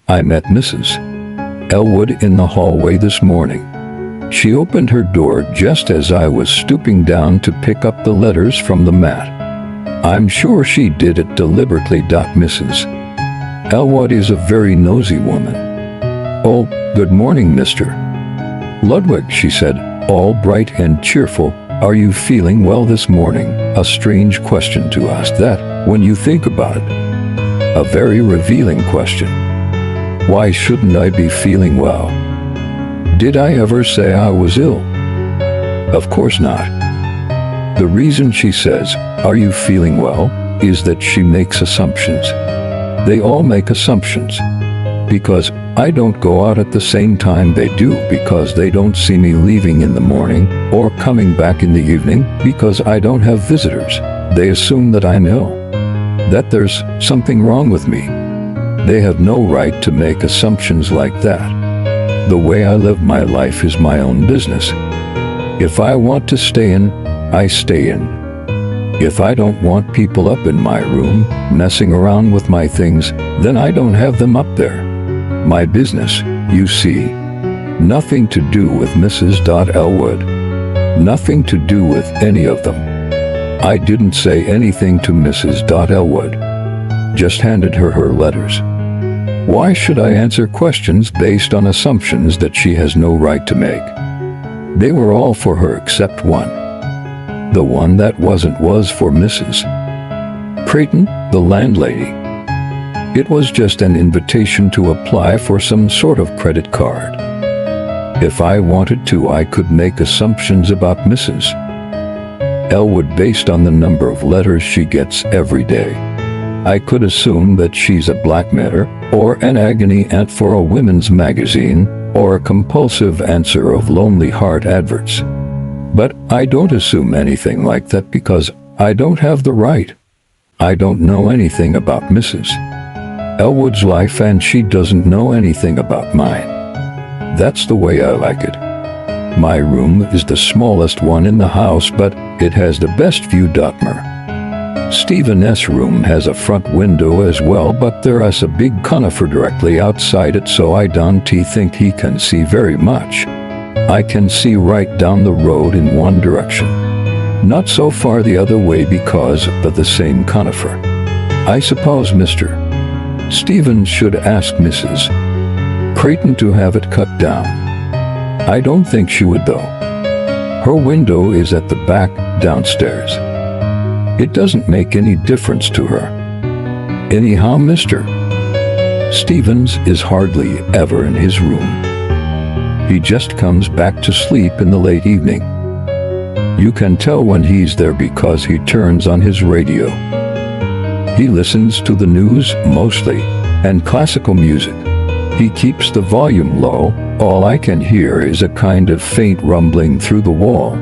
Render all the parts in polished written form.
I met Mrs. Elwood in the hallway this morning. She opened her door just as I was stooping down to pick up the letters from the mat. I'm sure she did it deliberately. Mrs. Elwood is a very nosy woman. "Oh, good morning, Mr. Ludwig," she said, all bright and cheerful. "Are you feeling well this morning?" A strange question to ask that, when you think about it. A very revealing question. Why shouldn't I be feeling well? Did I ever say I was ill? Of course not. The reason she says, "Are you feeling well?" is that she makes assumptions. They all make assumptions. Because I don't go out at the same time they do, because they don't see me leaving in the morning or coming back in the evening, because I don't have visitors. They assume that I'm ill, that there's something wrong with me. They have no right to make assumptions like that. The way I live my life is my own business. If I want to stay in, I stay in. If I don't want people up in my room, messing around with my things, then I don't have them up there. My business, you see. Nothing to do with Mrs. Elwood. Nothing to do with any of them. I didn't say anything to Mrs. Elwood. Just handed her her letters. Why should I answer questions based on assumptions that she has no right to make? They were all for her except one. The one that wasn't was for Mrs. Creighton, the landlady. It was just an invitation to apply for some sort of credit card. If I wanted to, I could make assumptions about Mrs. Elwood based on the number of letters she gets every day. I could assume that she's a blackmailer, or an agony aunt for a women's magazine, or a compulsive answer of Lonely Heart adverts. But I don't assume anything like that because I don't have the right. I don't know anything about Mrs. Elwood's life, and she doesn't know anything about mine. That's the way I like it. My room is the smallest one in the house, but it has the best view. Stephen's room has a front window as well, but there is a big conifer directly outside it, so I don't think he can see very much. I can see right down the road in one direction. Not so far the other way because of the same conifer. I suppose Mr. Stevens should ask Mrs. Creighton to have it cut down. I don't think she would though. Her window is at the back, downstairs. It doesn't make any difference to her. Anyhow, Mr. Stevens is hardly ever in his room. He just comes back to sleep in the late evening. You can tell when he's there because he turns on his radio. He listens to the news mostly, and classical music. He keeps the volume low. All I can hear is a kind of faint rumbling through the wall.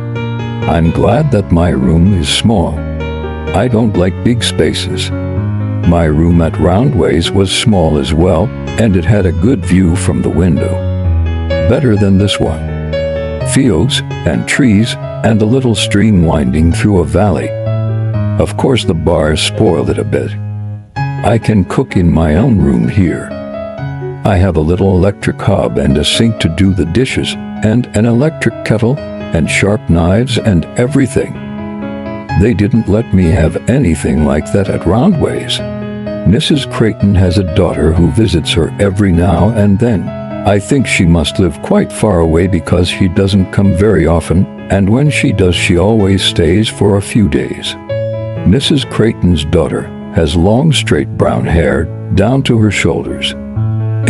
I'm glad that my room is small. I don't like big spaces. My room at Roundways was small as well, and it had a good view from the window. Better than this one. Fields and trees and a little stream winding through a valley. Of course the bars spoiled it a bit. I can cook in my own room here. I have a little electric hob and a sink to do the dishes, and an electric kettle, and sharp knives and everything. They didn't let me have anything like that at Roundways. Mrs. Creighton has a daughter who visits her every now and then. I think she must live quite far away because she doesn't come very often, and when she does, she always stays for a few days. Mrs. Creighton's daughter has long straight brown hair down to her shoulders,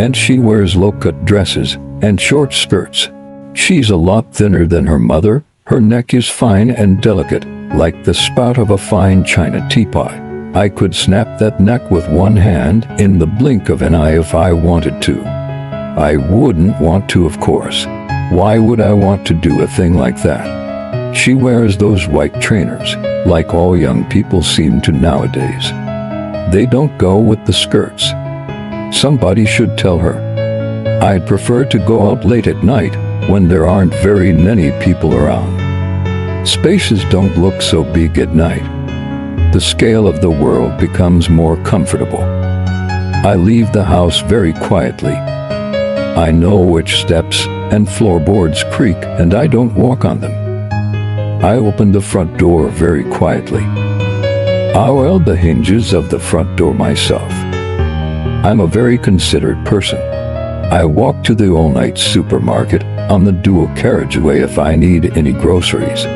and she wears low-cut dresses and short skirts. She's a lot thinner than her mother. Her neck is fine and delicate, like the spout of a fine china teapot. I could snap that neck with one hand in the blink of an eye if I wanted to. I wouldn't want to, of course. Why would I want to do a thing like that? She wears those white trainers, like all young people seem to nowadays. They don't go with the skirts. Somebody should tell her. I'd prefer to go out late at night when there aren't very many people around. Spaces don't look so big at night. The scale of the world becomes more comfortable. I leave the house very quietly. I know which steps and floorboards creak, and I don't walk on them. I open the front door very quietly. I oiled the hinges of the front door myself. I'm a very considerate person. I walk to the all-night supermarket on the dual carriageway if I need any groceries.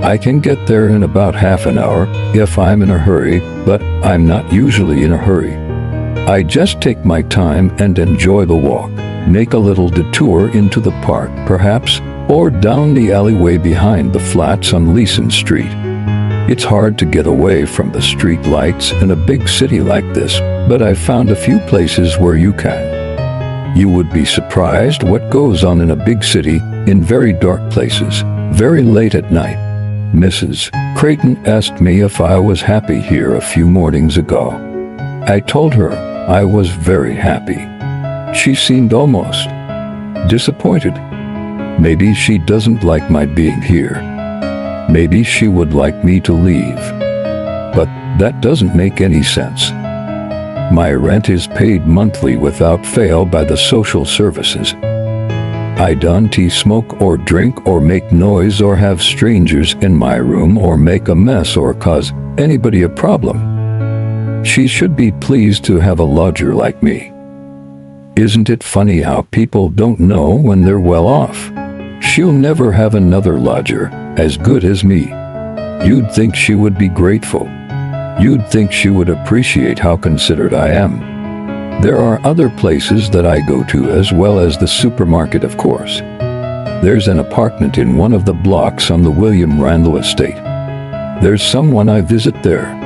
I can get there in about half an hour if I'm in a hurry, but I'm not usually in a hurry. I just take my time and enjoy the walk, make a little detour into the park perhaps, or down the alleyway behind the flats on Leeson Street. It's hard to get away from the street lights in a big city like this, but I've found a few places where you can. You would be surprised what goes on in a big city, in very dark places, very late at night. Mrs. Creighton asked me if I was happy here a few mornings ago. I told her I was very happy. She seemed almost disappointed. Maybe she doesn't like my being here. Maybe she would like me to leave. But that doesn't make any sense. My rent is paid monthly without fail by the social services. I don't smoke or drink or make noise or have strangers in my room or make a mess or cause anybody a problem. She should be pleased to have a lodger like me. Isn't it funny how people don't know when they're well off? She'll never have another lodger as good as me. You'd think she would be grateful. You'd think she would appreciate how considerate I am. There are other places that I go to as well as the supermarket, of course. There's an apartment in one of the blocks on the William Randall estate. There's someone I visit there.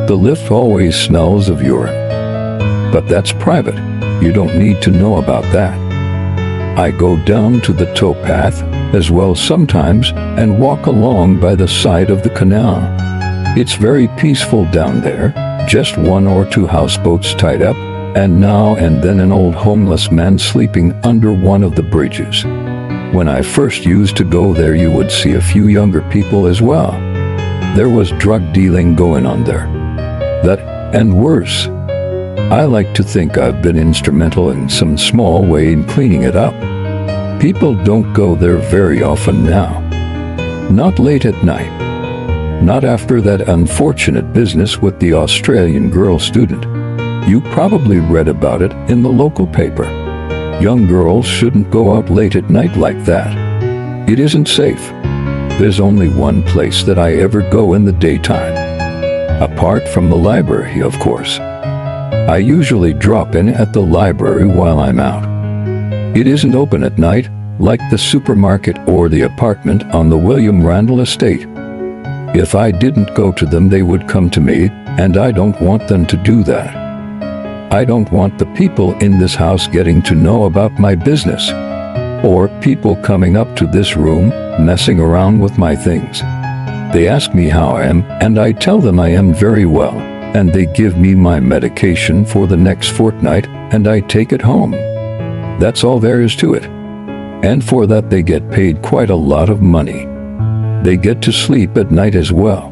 The lift always smells of urine. But that's private. You don't need to know about that. I go down to the towpath as well sometimes and walk along by the side of the canal. It's very peaceful down there, just one or two houseboats tied up, and now and then an old homeless man sleeping under one of the bridges. When I first used to go there, you would see a few younger people as well. There was drug dealing going on there. That, and worse. I like to think I've been instrumental in some small way in cleaning it up. People don't go there very often now. Not late at night. Not after that unfortunate business with the Australian girl student. You probably read about it in the local paper. Young girls shouldn't go out late at night like that. It isn't safe. There's only one place that I ever go in the daytime. Apart from the library, of course. I usually drop in at the library while I'm out. It isn't open at night, like the supermarket or the apartment on the William Randall estate. If I didn't go to them, they would come to me, and I don't want them to do that. I don't want the people in this house getting to know about my business, or people coming up to this room, messing around with my things. They ask me how I am, and I tell them I am very well, and they give me my medication for the next fortnight, and I take it home. That's all there is to it. And for that they get paid quite a lot of money. They get to sleep at night as well.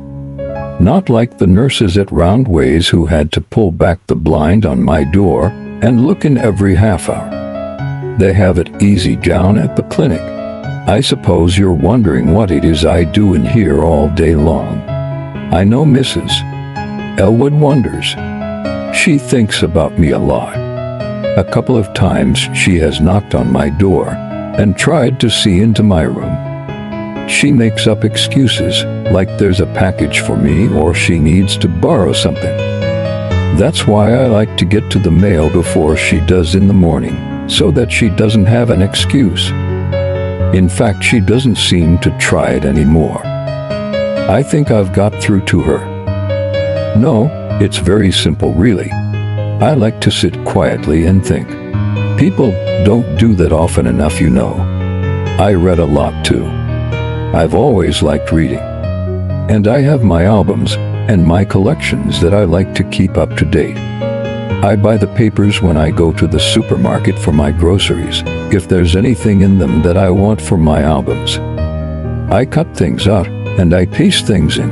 Not like the nurses at Roundways who had to pull back the blind on my door and look in every half hour. They have it easy down at the clinic. I suppose you're wondering what it is I do in here all day long. I know Mrs. Elwood wonders. She thinks about me a lot. A couple of times she has knocked on my door and tried to see into my room. She makes up excuses, like there's a package for me or she needs to borrow something. That's why I like to get to the mail before she does in the morning, so that she doesn't have an excuse. In fact, she doesn't seem to try it anymore. I think I've got through to her. No, it's very simple, really. I like to sit quietly and think. People don't do that often enough, you know. I read a lot too. I've always liked reading. And I have my albums and my collections that I like to keep up to date. I buy the papers when I go to the supermarket for my groceries, if there's anything in them that I want for my albums. I cut things out and I paste things in.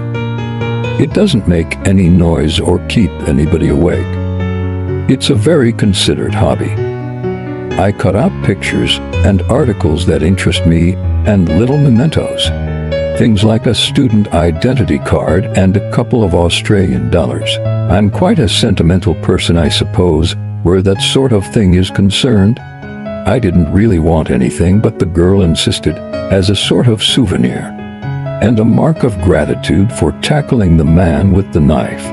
It doesn't make any noise or keep anybody awake. It's a very considerate hobby. I cut out pictures and articles that interest me and little mementos. Things like a student identity card and a couple of Australian dollars. I'm quite a sentimental person, I suppose, where that sort of thing is concerned. I didn't really want anything, but the girl insisted, as a sort of souvenir, and a mark of gratitude for tackling the man with the knife.